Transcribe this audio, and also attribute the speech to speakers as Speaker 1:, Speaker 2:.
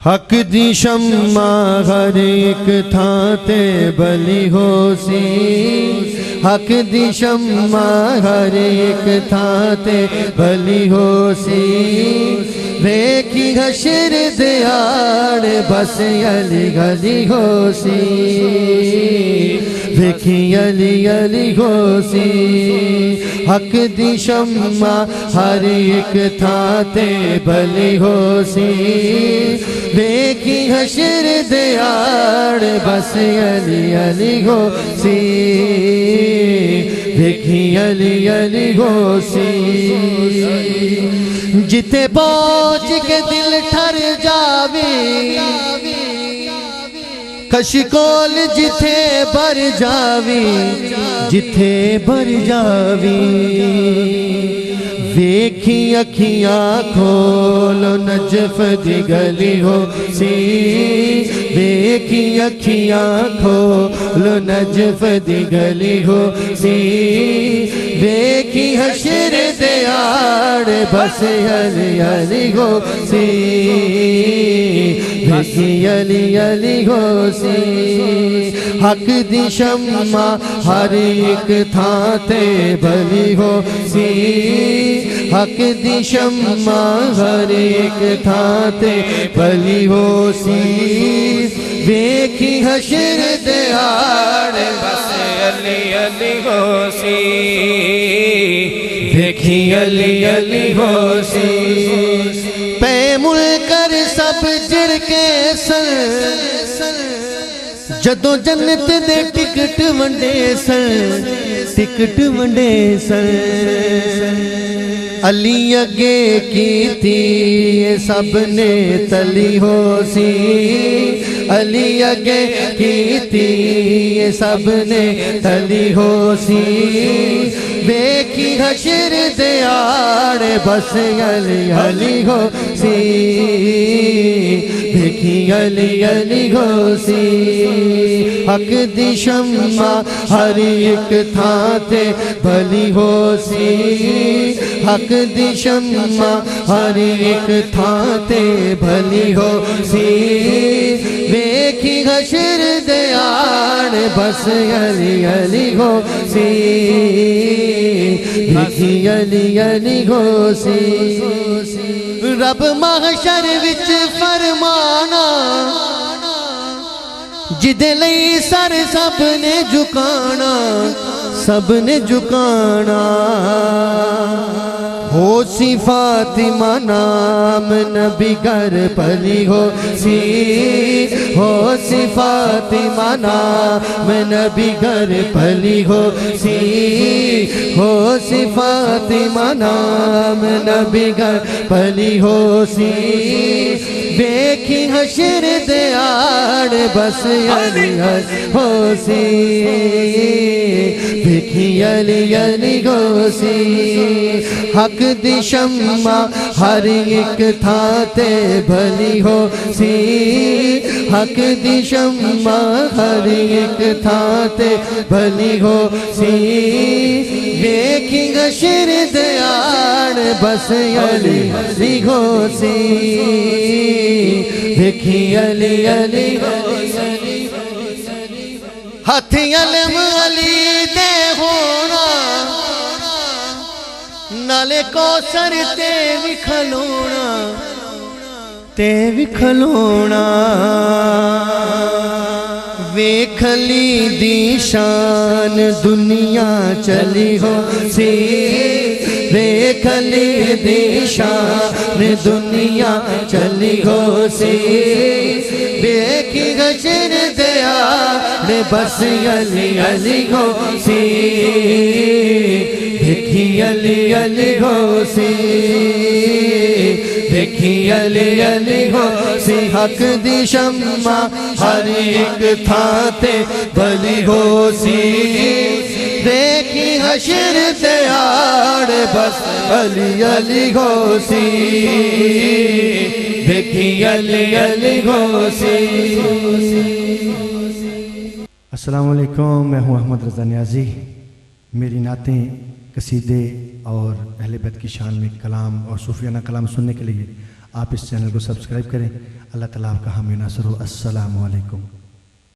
Speaker 1: حق دی شمع ہر ایک تھاں تے بلی ہو سی، حق دی شمع ہر ایک تھاں تے بلی ہو سی، ویکھی حشر دیاڑ بس علی گلی ہو سی، ویکھی علی علی ہو سی، حق دی شمع ہر ایک تھاں تے بلی ہو سی، ویکھی حشر دیاڑ بس علی علی ہو سی، ویکھی علی علی ہو سی، جتے پہنچ کے دل ٹھر جاوی، کشکول جتھے بر جاوی، جتھے بر جاوی، ویکھی اکھیاں کھولو نجف دی گلی ہو سی، ویکھی اکھیاں کھولو نجف دی گلی ہو سی، ویکھی حشر دیاڑ بس علی علی ہو سی، ویکھی علی علی ہو سی، حق دی شمع ہر ایک تھاں تے بلی ہو سی، حق دی شمع ہر ایک تھاں تے بلی ہو سی، ویکھی حشر دیاڑ بس علی علی ہو سی، ویکھی علی علی ہو سی، پے ملکر سب جر کے سن، جدوں جنت دے ٹکٹ ونڈے سن، ٹکٹ ونڈے سن، علی اگے کیتی سب نے تلی ہو سی، علی اگے کیتی سب نے تلی ہو سی، ویکھی حشر دیاڑ بس علی علی ہو سی، ویکھی علی علی ہو سی، حق دی شمع ہر ایک تھاں تے بلی ہو سی، حق دی شمع ہر ایک تھاں تے بلی ہو سی، ویکھی حشر دیاڑ بس علی علی ہو سی، ویکھی علی علی ہو سی، رب محشر وچ فرمانا جدے لئی سر سب نے جھکانا، سب نے جھکانا، ہو سی فاطمہ نام نبی گھر پلی ہو سی، ہو سی فاطمہ نام نبی گھر پلی ہو سی، ہو سی فاطمہ نام نبی گھر پلی ہو سی، ویکھی حشر دیاڑ بس علی علی ہو سی، ویکھی علی علی ہو سی، حق دی شمع ہر ایک تھاں تے بھلی ہو سی، حق دی شمع ہر ایک تھاں تے بھلی ہو سی، ویکھی حشر دیاڑ بس علی علی ہو سی، ویکھی علی علی ہو سی، ہاتھ علم علی دے ہونا، نالے کوثر تے وی کھلونا، تے وی کھلونا، ویکھ علی دی شان دنیا چلی ہو سی، ویکھ علی دی شان دنیا چلی ہو سی، ویکھی حشر دیاڑ بس علی علی ہو سی، ویکھی علی علی ہو سی، ویکھی علی علی ہو سی، حق دی شمع ہر ایک تھاں تے بلی ہو سی، ویکھی حشر دیاڑ بس علی علی ہو سی، ویکھی علی علی ہو سی۔
Speaker 2: السلام علیکم، میں ہوں احمد رضا نیازی۔ میری نعتیں، قصیدے اور اہل بیت کی شان میں کلام اور صوفیانہ کلام سننے کے لیے آپ اس چینل کو سبسکرائب کریں. اللہ تعالیٰ آپ کا حامی ناصر ہو. السلام علیکم.